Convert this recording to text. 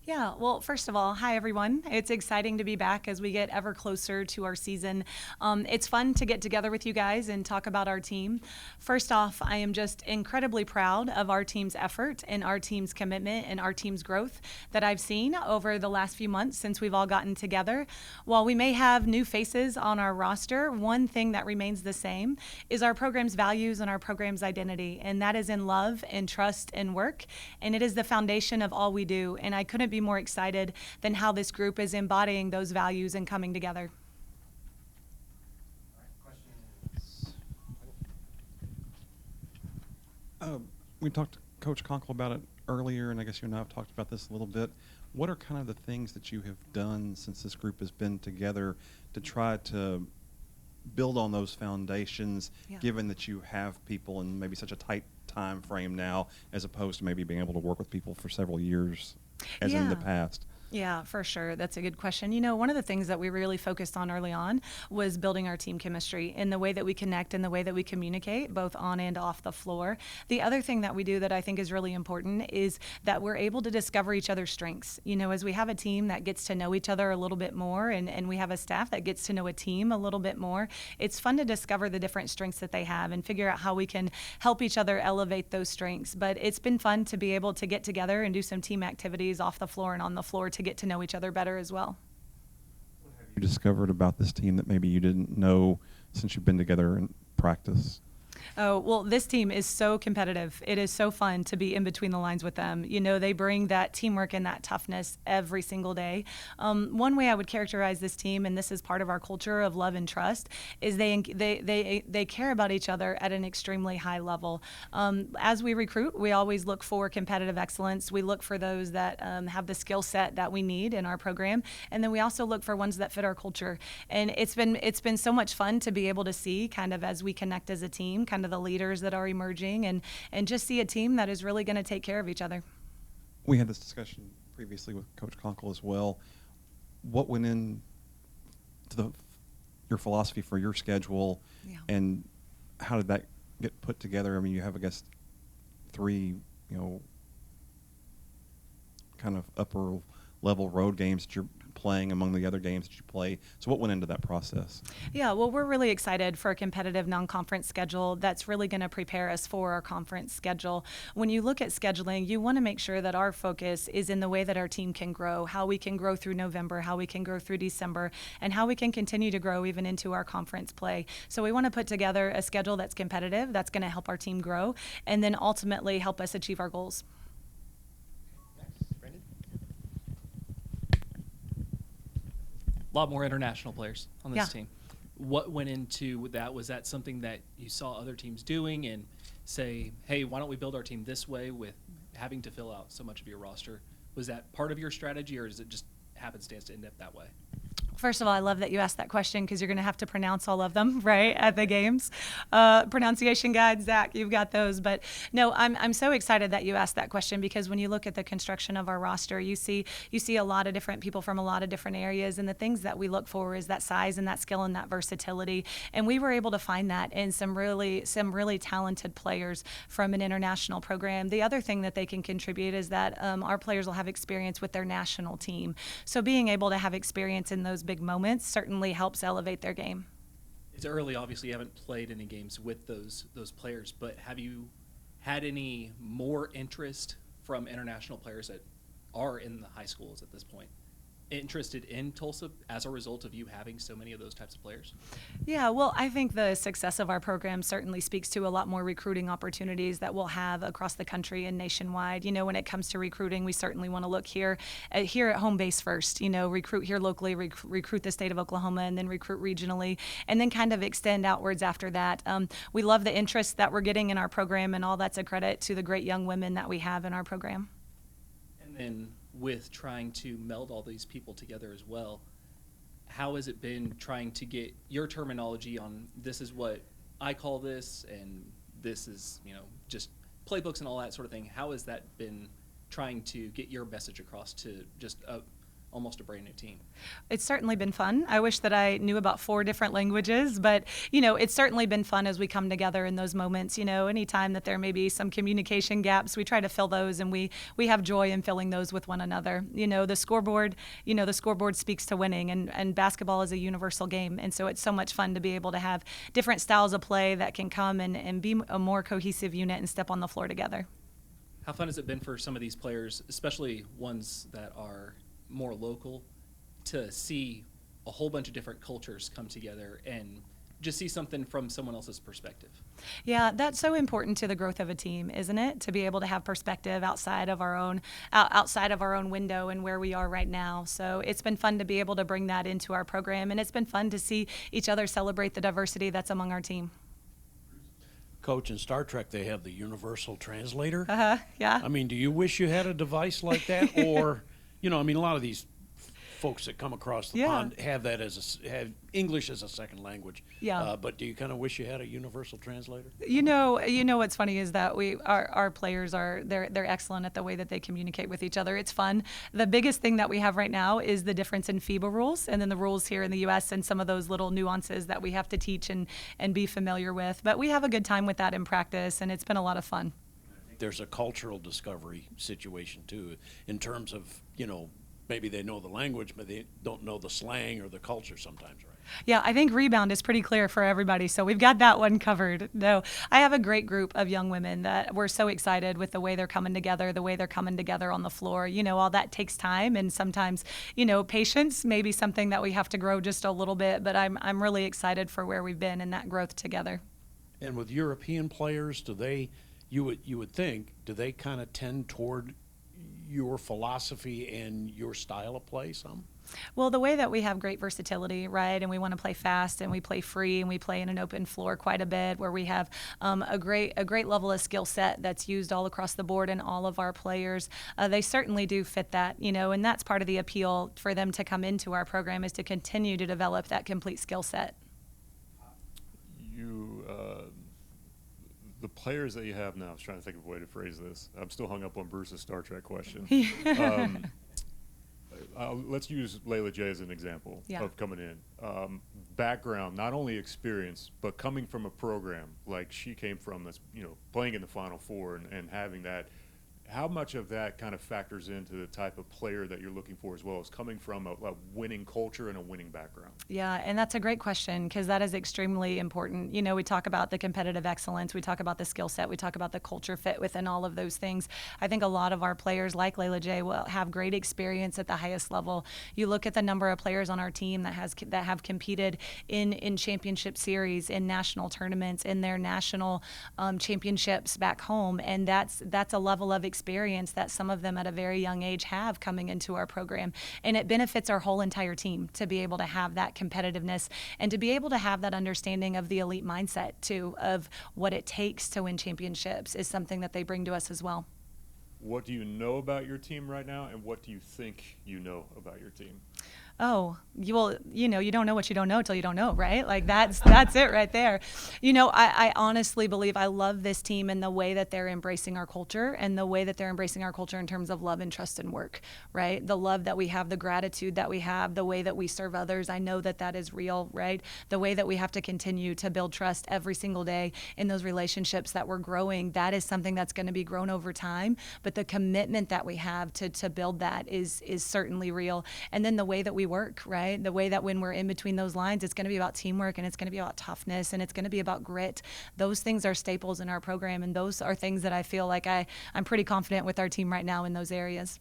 Yeah, well, first of all, hi everyone. It's exciting to be back as we get ever closer to our season. It's fun to get together with you guys and talk about our team. First off, I am just incredibly proud of our team's effort and our team's commitment and our team's growth that I've seen over the last few months since we've all gotten together. While we may have new faces on our roster, one thing that remains the same is our program's values and our program's identity, and that is in love and trust and work, and it is the foundation of all we do. And I couldn't be more excited than how this group is embodying those values and coming together. Questions? We talked to Coach Conkle about it earlier, and I guess you and I have talked about this a little bit. What are kind of the things that you have done since this group has been together to try to build on those foundations, given that you have people in maybe such a tight time frame now, as opposed to maybe being able to work with people for several years as in the past? Yeah, for sure. That's a good question. You know, one of the things that we really focused on early on was building our team chemistry in the way that we connect and the way that we communicate, both on and off the floor. The other thing that we do that I think is really important is that we're able to discover each other's strengths. You know, as we have a team that gets to know each other a little bit more, and we have a staff that gets to know a team a little bit more, it's fun to discover the different strengths that they have and figure out how we can help each other elevate those strengths. But it's been fun to be able to get together and do some team activities off the floor and on the floor to get to know each other better as well. What have you discovered about this team that maybe you didn't know since you've been together in practice? Oh, well, this team is so competitive. It is so fun to be in between the lines with them. You know, they bring that teamwork and that toughness every single day. One way I would characterize this team, and this is part of our culture of love and trust, is they care about each other at an extremely high level. As we recruit, we always look for competitive excellence. We look for those that have the skill set that we need in our program, and then we also look for ones that fit our culture. And it's been so much fun to be able to see kind of as we connect as a team, kind of the leaders that are emerging, and just see a team that is really going to take care of each other. We had this discussion previously with Coach Conkle as well. What went in to your philosophy for your schedule, and how did that get put together? I mean, you have, I guess, 3, kind of upper level road games that you're playing among the other games that you play. So what went into that process? Yeah, well, we're really excited for a competitive non-conference schedule that's really going to prepare us for our conference schedule. When you look at scheduling, you want to make sure that our focus is in the way that our team can grow, how we can grow through November, how we can grow through December, and how we can continue to grow even into our conference play. So we want to put together a schedule that's competitive, that's going to help our team grow, and then ultimately help us achieve our goals. A lot more international players on this team. What went into that? Was that something that you saw other teams doing and say, hey, why don't we build our team this way with having to fill out so much of your roster? Was that part of your strategy, or is it just happenstance to end up that way? First of all, I love that you asked that question because you're going to have to pronounce all of them, right, at the games. Pronunciation guide, Zach, you've got those. But no, I'm so excited that you asked that question because when you look at the construction of our roster, you see a lot of different people from a lot of different areas, and the things that we look for is that size and that skill and that versatility. And we were able to find that in some really talented players from an international program. The other thing that they can contribute is that our players will have experience with their national team. So being able to have experience in those big moments certainly helps elevate their game. It's early, obviously you haven't played any games with those players, but have you had any more interest from international players that are in the high schools at this point interested in Tulsa as a result of you having so many of those types of players? Yeah, well, I think the success of our program certainly speaks to a lot more recruiting opportunities that we'll have across the country and nationwide. You know, when it comes to recruiting, we certainly want to look here at home base first, recruit here locally, recruit the state of Oklahoma, and then recruit regionally, and then kind of extend outwards after that. We love the interest that we're getting in our program, and all that's a credit to the great young women that we have in our program. And then with trying to meld all these people together as well, how has it been trying to get your terminology on this is what I call this and this is, just playbooks and all that sort of thing? How has that been trying to get your message across to just almost a brand new team? It's certainly been fun. I wish that I knew about 4 different languages, but it's certainly been fun as we come together in those moments. Anytime that there may be some communication gaps, we try to fill those, and we have joy in filling those with one another. The scoreboard speaks to winning, and basketball is a universal game, and so it's so much fun to be able to have different styles of play that can come and be a more cohesive unit and step on the floor together. How fun has it been for some of these players, especially ones that are more local, to see a whole bunch of different cultures come together and just see something from someone else's perspective? Yeah, that's so important to the growth of a team, isn't it? To be able to have perspective outside of our own window and where we are right now. So it's been fun to be able to bring that into our program, and it's been fun to see each other celebrate the diversity that's among our team. Coach, in Star Trek, they have the universal translator. Yeah. I mean, do you wish you had a device like that? Or, a lot of these folks that come across the pond have that have English as a second language. Yeah. But do you kind of wish you had a universal translator? What's funny is that our players they're excellent at the way that they communicate with each other. It's fun. The biggest thing that we have right now is the difference in FIBA rules and then the rules here in the U.S. and some of those little nuances that we have to teach and be familiar with. But we have a good time with that in practice, and it's been a lot of fun. There's a cultural discovery situation too, in terms of maybe they know the language, but they don't know the slang or the culture sometimes, right? Yeah, I think rebound is pretty clear for everybody, so we've got that one covered. No, I have a great group of young women that we're so excited with the way they're coming together, on the floor. All that takes time, and sometimes, patience may be something that we have to grow just a little bit, but I'm really excited for where we've been and that growth together. And with European players, you would think, do they kind of tend toward your philosophy and your style of play some? Well, the way that we have great versatility, right, and we want to play fast and we play free and we play in an open floor quite a bit, where we have a great level of skill set that's used all across the board in all of our players. They certainly do fit that, and that's part of the appeal for them to come into our program, is to continue to develop that complete skill set. The players that you have now, I was trying to think of a way to phrase this. I'm still hung up on Bruce's Star Trek question. Let's use Layla J as an example of coming in. Background, not only experience, but coming from a program like she came from, that's playing in the Final Four and having that. How much of that kind of factors into the type of player that you're looking for, as well as coming from a winning culture and a winning background? Yeah, and that's a great question, because that is extremely important. We talk about the competitive excellence, we talk about the skill set, we talk about the culture fit within all of those things. I think a lot of our players, like Layla J, will have great experience at the highest level. You look at the number of players on our team that have competed in championship series, in national tournaments, in their national championships back home, and that's a level of experience that some of them at a very young age have coming into our program. And it benefits our whole entire team to be able to have that competitiveness and to be able to have that understanding of the elite mindset too, of what it takes to win championships, is something that they bring to us as well. What do you know about your team right now, and what do you think you know about your team? Oh, you don't know what you don't know till you don't know, right? Like that's it right there. I honestly believe I love this team and the way that they're embracing our culture, and the way that they're embracing our culture in terms of love and trust and work, right? The love that we have, the gratitude that we have, the way that we serve others. I know that is real, right? The way that we have to continue to build trust every single day in those relationships that we're growing, that is something that's going to be grown over time. But the commitment that we have to build that is certainly real. And then the way that we work, right? The way that when we're in between those lines, it's going to be about teamwork, and it's going to be about toughness, and it's going to be about grit. Those things are staples in our program, and those are things that I feel like I'm pretty confident with our team right now in those areas.